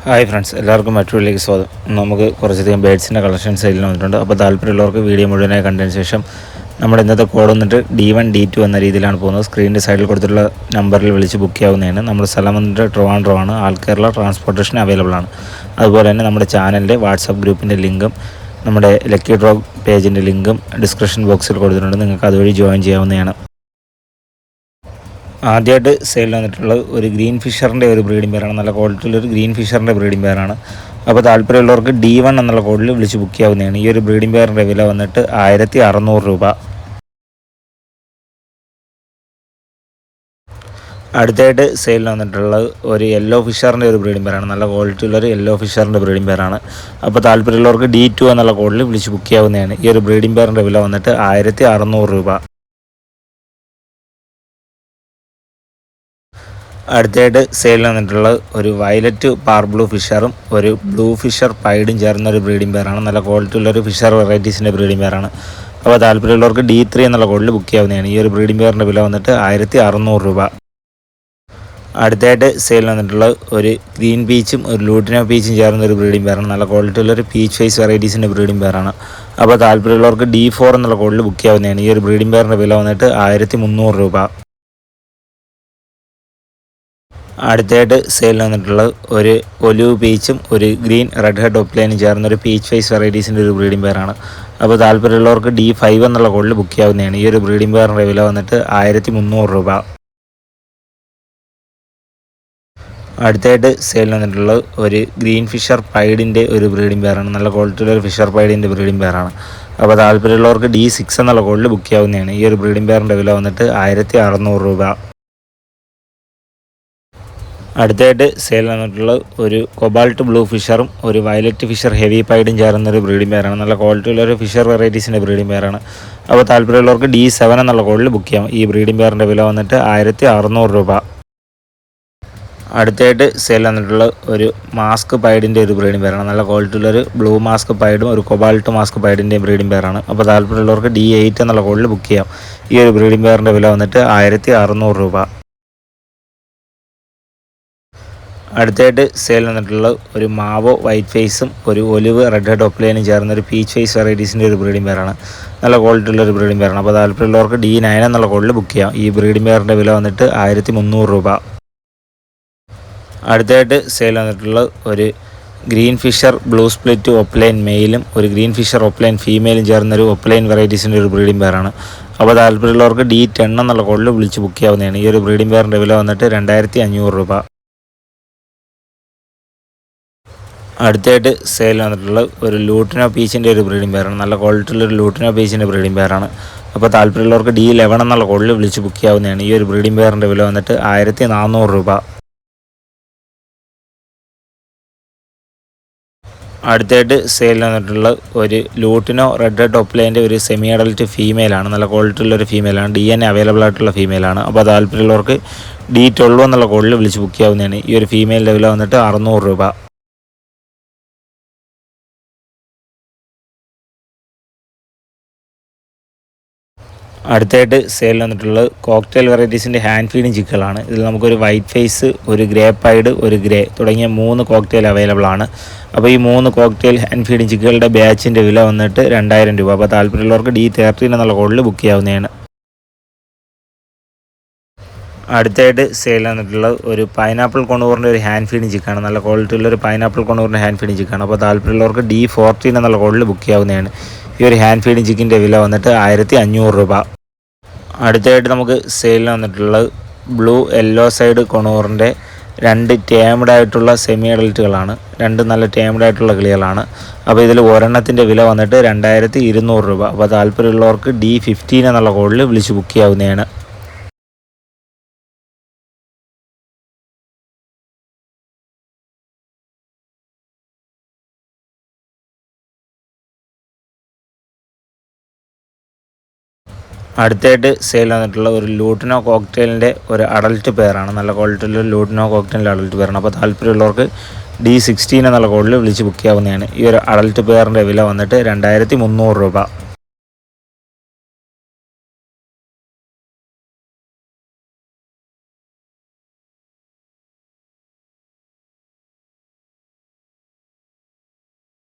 Hi friends, എല്ലാവർക്കും മറ്റൊരുലേക്ക് സ്വാഗതം. നമുക്ക് കുറച്ചധികം ബേഡ്സിൻ്റെ കളക്ഷൻ സെയിലിന് വന്നിട്ടുണ്ട്. അപ്പോൾ താല്പര്യമുള്ളവർക്ക് വീഡിയോ മുഴുവനായി കണ്ടതിന് ശേഷം നമ്മുടെ ഇന്നത്തെ കോഡ് വന്നിട്ട് D1 D2 എന്ന രീതിയിലാണ് പോകുന്നത്. സ്ക്രീനിൻ്റെ സൈഡിൽ കൊടുത്തിട്ടുള്ള നമ്പറിൽ വിളിച്ച് ബുക്ക് ചെയ്യാവുന്നതാണ്. നമ്മുടെ സ്ഥലം വന്നിട്ട് ട്രിവാൻഡ്രം ആണ്. ആൾ കേരള ട്രാൻസ്പോർട്ടേഷൻ അവൈലബിൾ ആണ്. അതുപോലെ തന്നെ നമ്മുടെ ചാനലിൻ്റെ വാട്സാപ്പ് ഗ്രൂപ്പിൻ്റെ ലിങ്കും നമ്മുടെ ലക്കി ഡ്രോ പേജിൻ്റെ ലിങ്കും ഡിസ്ക്രിപ്ഷൻ ബോക്സിൽ കൊടുത്തിട്ടുണ്ട്. നിങ്ങൾക്ക് അതുവഴി ജോയിൻ ചെയ്യാവുന്നതാണ്. ആദ്യമായിട്ട് സെയിൽ വന്നിട്ടുള്ളത് ഒരു ഗ്രീൻ ഫിഷറിൻ്റെ ഒരു ബ്രീഡിംഗ് പെയറാണ്. നല്ല ക്വാളിറ്റിയുള്ളൊരു ഗ്രീൻ ഫിഷറിൻ്റെ ബ്രീഡിംഗ് പെയറാണ്. അപ്പോൾ താല്പര്യമുള്ളവർക്ക് D1 എന്നുള്ള കോഡിൽ വിളിച്ച് ബുക്ക് ചെയ്യാവുന്നതാണ്. ഈ ഒരു ബ്രീഡിംഗ് പെയറിൻ്റെ വില വന്നിട്ട് 1600 രൂപ. അടുത്തായിട്ട് സെയിലിൽ വന്നിട്ടുള്ളത് ഒരു യെല്ലോ ഫിഷറിൻ്റെ ഒരു ബ്രീഡിംഗ് പെയറാണ്. നല്ല ക്വാളിറ്റിയുള്ളൊരു യെല്ലോ ഫിഷറിൻ്റെ ബ്രീഡിംഗ് പെയറാണ്. അപ്പോൾ താല്പര്യമുള്ളവർക്ക് D2 എന്നുള്ള കോഡിൽ വിളിച്ച് ബുക്ക് ചെയ്യാവുന്നതാണ്. ഈ ഒരു ബ്രീഡിംഗ് പെയറിൻ്റെ വില വന്നിട്ട് 1600 രൂപ. അടുത്തായിട്ട് സെയിലിൽ വന്നിട്ടുള്ള ഒരു വയലറ്റ് പാർ ബ്ലൂ ഫിഷറും ഒരു ബ്ലൂ ഫിഷർ പൈഡും ചേർന്ന ഒരു ബ്രീഡിംഗ് പെയറാണ്. നല്ല ക്വാളിറ്റി ഉള്ളൊരു ഫിഷർ വെറൈറ്റീസിൻ്റെ ബ്രീഡിംഗ് പെയറാണ്. അപ്പോൾ താല്പര്യമുള്ളവർക്ക് D3 എന്നുള്ള കോഡിൽ ബുക്ക് ചെയ്യാവുന്നതാണ്. ഈ ഒരു ബ്രീഡിംഗ് പെയറിൻ്റെ വില വന്നിട്ട് 1600 രൂപ. അടുത്തായിട്ട് സെയിലിൽ വന്നിട്ടുള്ള ഒരു ഗ്രീൻ പീച്ചും ഒരു ലൂട്ടിനോ പീച്ചും ചേർന്ന ഒരു ബ്രീഡിംഗ് പെയറാണ്. നല്ല ക്വാളിറ്റി ഉള്ളൊരു പീച്ച് ഫേസ് വെറൈറ്റീസിൻ്റെ ബ്രീഡിംഗ് പെയറാണ്. അപ്പോൾ താല്പര്യമുള്ളവർക്ക് D4 എന്നുള്ള കോഡിൽ ബുക്ക് ചെയ്യാവുന്നതാണ്. ഈ ഒരു ബ്രീഡിംഗ് പെയറിൻ്റെ വില വന്നിട്ട് 1300 രൂപ. അടുത്തായിട്ട് സെയിലിൽ വന്നിട്ടുള്ള ഒരു ഒലിവ് പീച്ചും ഒരു ഗ്രീൻ റെഡ് ഹെഡ് ഒപ്ലൈനും ചേർന്നൊരു പീച്ച് ഫേസ് വെറൈറ്റീസിൻ്റെ ഒരു ബ്രീഡിംഗ് പെയറാണ്. അപ്പോൾ താല്പര്യമുള്ളവർക്ക് D5 എന്നുള്ള കോഡിൽ ബുക്ക് ചെയ്യാവുന്നതാണ്. ഈ ഒരു ബ്രീഡിംഗ് പെയറിൻ്റെ വില വന്നിട്ട് 1300 രൂപ. അടുത്തായിട്ട് സെയിലിൽ വന്നിട്ടുള്ളത് ഒരു ഗ്രീൻ ഫിഷർ പൈഡിൻ്റെ ഒരു ബ്രീഡിംഗ് പെയറാണ്. നല്ല ക്വാളിറ്റിയുള്ള ഒരു ഫിഷർ പൈഡിൻ്റെ ബ്രീഡിംഗ് പെയറാണ്. അപ്പോൾ താല്പര്യമുള്ളവർക്ക് D6 എന്നുള്ള കോഡിൽ ബുക്ക് ചെയ്യാവുന്നതാണ്. ഈ ഒരു ബ്രീഡിംഗ് പെയറിൻ്റെ വില വന്നിട്ട് 1600 രൂപ. അടുത്തായിട്ട് സെയിൽ വന്നിട്ടുള്ള ഒരു കൊബാൾട്ട് ബ്ലൂ ഫിഷറും ഒരു വയലറ്റ് ഫിഷർ ഹെവി പൈഡും ചേർന്നൊരു ബ്രീഡിംഗ് പെയറാണ്. നല്ല ക്വാളിറ്റിയുള്ളൊരു ഫിഷർ വെറൈറ്റീസിൻ്റെ ബ്രീഡിംഗ് പെയറാണ്. അപ്പോൾ താല്പര്യമുള്ളവർക്ക് D7 എന്നുള്ള കോഡിൽ ബുക്ക് ചെയ്യാം. ഈ ബ്രീഡിംഗ് പെയറിൻ്റെ വില വന്നിട്ട് 1600 രൂപ. അടുത്തായിട്ട് സെയിൽ വന്നിട്ടുള്ള ഒരു മാസ്ക് പൈഡിൻ്റെ ഒരു ബ്രീഡിംഗ് പെയറാണ്. നല്ല ക്വാളിറ്റിയുള്ളൊരു ബ്ലൂ മാസ്ക് പൈഡും ഒരു കൊബാൾട്ട് മാസ്ക് പൈഡിൻ്റെയും ബ്രീഡിംഗ് പെയറാണ്. അപ്പോൾ താല്പര്യമുള്ളവർക്ക് D8 എന്നുള്ള കോഡിൽ ബുക്ക് ചെയ്യാം. ഈ ഒരു ബ്രീഡിംഗ് പെയറിൻ്റെ വില വന്നിട്ട് 1600 രൂപ. അടുത്തായിട്ട് സെയിൽ വന്നിട്ടുള്ള ഒരു മാവോ വൈറ്റ് ഫേസും ഒരു ഒലിവ് റെഡ് ഹെഡ് ഒപ്ലൈനും ചേർന്നൊരു പീച്ച് ഫേസ് വെറൈറ്റീസിൻ്റെ ഒരു ബ്രീഡിംഗ് പെയറാണ്. നല്ല ക്വാളിറ്റി ഉള്ളൊരു ബ്രീഡിംഗ് പെയറാണ്. അപ്പോൾ താല്പര്യമുള്ളവർക്ക് D9 എന്നുള്ള കോഡിൽ ബുക്ക് ചെയ്യാം. ഈ ബ്രീഡിംഗ് പെയറിൻ്റെ വില വന്നിട്ട് 1300 രൂപ. അടുത്തായിട്ട് സെയിൽ വന്നിട്ടുള്ള ഒരു ഗ്രീൻ ഫിഷർ ബ്ലൂ സ്പ്ലിറ്റ് ഒപ്ലൈൻ മെയിലും ഒരു ഗ്രീൻ ഫിഷർ ഒപ്ലൈൻ ഫീമെയിലും ചേർന്നൊരു ഒപ്ലൈൻ വെറൈറ്റീസിൻ്റെ ഒരു ബ്രീഡിംഗ് പെയറാണ്. അപ്പോൾ താല്പര്യമുള്ളവർക്ക് D10 എന്നുള്ള കോഡിൽ വിളിച്ച് ബുക്ക് ചെയ്യാവുന്നതാണ്. ഈ ഒരു ബ്രീഡിംഗ് പെയറിൻ്റെ വില വന്നിട്ട് 2500 രൂപ. അടുത്തായിട്ട് സെയിൽ വന്നിട്ടുള്ള ഒരു ലൂട്ടിനോ പീച്ചിൻ്റെ ഒരു ബ്രീഡിംഗ് പെയറാണ്. നല്ല ക്വാളിറ്റിയുള്ളൊരു ലൂട്ടിനോ പീച്ചിൻ്റെ ബ്രീഡിംഗ് പെയറാണ്. അപ്പോൾ താല്പര്യമുള്ളവർക്ക് D11 എന്നുള്ള കോഡിൽ വിളിച്ച് ബുക്ക് ചെയ്യാവുന്നതാണ്. ഈ ഒരു ബ്രീഡിംഗ് പെയറിൻ്റെ വില വന്നിട്ട് 1400 രൂപ. അടുത്തായിട്ട് സെയിൽ വന്നിട്ടുള്ള ഒരു ലൂട്ടിനോ റെഡ് ഹെഡ് ഒപ്ലൈൻ്റെ ഒരു സെമി അഡൽറ്റ് ഫീമെയിലാണ്. നല്ല ക്വാളിറ്റിയുള്ളൊരു ഫീമെയിലാണ്. DNA അവൈലബിൾ ആയിട്ടുള്ള ഫീമെയിലാണ്. അപ്പോൾ താല്പര്യമുള്ളവർക്ക് D12 എന്നുള്ള കോഡിൽ വിളിച്ച് ബുക്ക് ചെയ്യാവുന്നതാണ്. ഈ ഒരു ഫീമെയിലിൻ്റെ വില വന്നിട്ട് 600 രൂപ. അടുത്തായിട്ട് സെയിൽ വന്നിട്ടുള്ളത് കോക്ടെയിൽ വെറൈറ്റീസിൻ്റെ ഹാൻഡ് ഫീഡിങ് ചിക്കുകളാണ്. ഇതിൽ നമുക്കൊരു വൈറ്റ് ഫേസ്, ഒരു ഗ്രേ പൈഡ്, ഒരു ഗ്രേ തുടങ്ങിയ 3 കോക്ടെയിൽ അവൈലബിൾ ആണ്. അപ്പോൾ ഈ 3 കോക്ടെയിൽ ഹാൻഡ് ഫീഡിങ് ചിക്കുകളുടെ ബാച്ചിൻ്റെ വില വന്നിട്ട് 2000 രൂപ. അപ്പോൾ താല്പര്യമുള്ളവർക്ക് D13 എന്നുള്ള കോഡിൽ ബുക്ക് ചെയ്യാവുന്നതാണ്. അടുത്തായിട്ട് സെയിൽ വന്നിട്ടുള്ള ഒരു പൈനാപ്പിൾ കൊണൂറിൻ്റെ ഒരു ഹാൻഡ് ഫീഡിങ് ചിക്കാണ്. നല്ല ക്വാളിറ്റിയുള്ള ഒരു പൈനാപ്പിൾ കൊണൂറിൻ്റെ ഹാൻഡ് ഫീഡിങ് ചിക്കാണ്. അപ്പോൾ താല്പര്യമുള്ളവർക്ക് D14 എന്നുള്ള കോഡിൽ ബുക്ക് ചെയ്യാവുന്നതാണ്. ഈ ഒരു ഹാൻഡ് ഫീഡിങ് ചിക്കിൻ്റെ വില വന്നിട്ട് 1500 രൂപ. അടുത്തായിട്ട് നമുക്ക് സെയിലിന് വന്നിട്ടുള്ളത് ബ്ലൂ യെല്ലോ സൈഡ് കൊണൂറിൻ്റെ 2 ടേംഡ് ആയിട്ടുള്ള സെമി അഡൽറ്റുകളാണ്. 2 നല്ല ടേംഡ് ആയിട്ടുള്ള കിളികളാണ്. അപ്പോൾ ഇതിൽ ഒരെണ്ണത്തിൻ്റെ വില വന്നിട്ട് 2200 രൂപ. അപ്പോൾ താല്പര്യമുള്ളവർക്ക് D15 എന്നുള്ള കോഡിൽ വിളിച്ച് ബുക്ക് ചെയ്യാവുന്നതാണ്. അടുത്തായിട്ട് സെയിൽ വന്നിട്ടുള്ള ഒരു ലൂട്ടിനോ കോക്ടെയിലിൻ്റെ ഒരു അഡൽട്ട് പെയറാണ്. നല്ല ക്വാളിറ്റിയുള്ള ലൂട്ടിനോ കോക്ടെയിലിൻ്റെ അഡൽട്ട് പെയറാണ്. അപ്പോൾ താല്പര്യമുള്ളവർക്ക് D16 എന്നുള്ള കോഡിൽ വിളിച്ച് ബുക്ക് ചെയ്യാവുന്നതാണ്. ഈ ഒരു അഡൽട്ട് പെയറിൻ്റെ വില വന്നിട്ട് 2300 രൂപ.